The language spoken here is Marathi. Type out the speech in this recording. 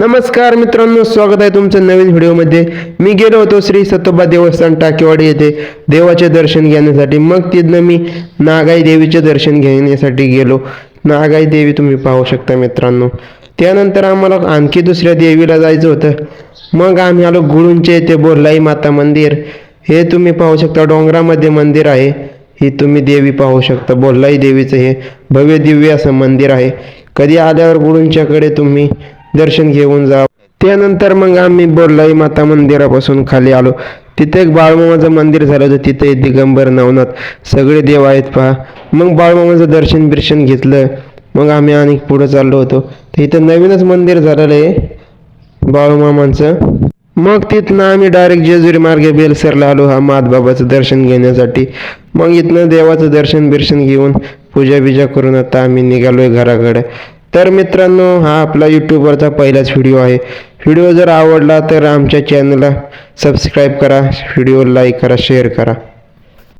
नमस्कार मित्रांनो, स्वागत आहे तुमचं नवीन व्हिडिओमध्ये। मी गेलो होतो श्री सतोबा देवस्थान टाकेवाडी येथे देवाचे दर्शन घेण्यासाठी। मग तिथनं मी नागाई देवीचे दर्शन घेण्यासाठी गेलो। नागाई देवी तुम्ही पाहू शकता मित्रांनो। त्यानंतर आम्हाला आणखी दुसऱ्या देवीला जायचं होतं। मग आम्ही आलो गुळूंचे येथे बोलाई माता मंदिर। हे तुम्ही पाहू शकता, डोंगरामध्ये मंदिर आहे। ही तुम्ही देवी पाहू शकता, बोलाई देवीचं हे भव्य दिव्य असं मंदिर आहे। कधी आल्यावर गुळूंच्याकडे तुम्ही दर्शन घेऊन जा। त्यानंतर मग आम्ही बोलाई माता मंदिरापासून खाली आलो। तिथे एक बाळूमामाचं मंदिर झालं होतं। तिथे दिगंबर नवनाथ सगळे देव आहेत पहा। मग बाळूमामाचं दर्शन घेतलं। मग आम्ही आणि पुढे चाललो होतो। इथं नवीनच मंदिर झालेलं आहे बाळूमामांचं। मग तिथनं आम्ही डायरेक्ट जेजुरी मार्गे बेलसरला आलो हा माधबाबाचं दर्शन घेण्यासाठी। मग इथनं देवाचं दर्शन घेऊन पूजा करून आता आम्ही निघालोय घराकडे। तर मित्रांनो, हा आपला यूट्यूबवरचा पहिलाच व्हिडिओ आहे। व्हिडिओ जर आवडला तर आमच्या चॅनलला सबस्क्राईब करा, व्हिडिओ लाईक करा, शेअर करा।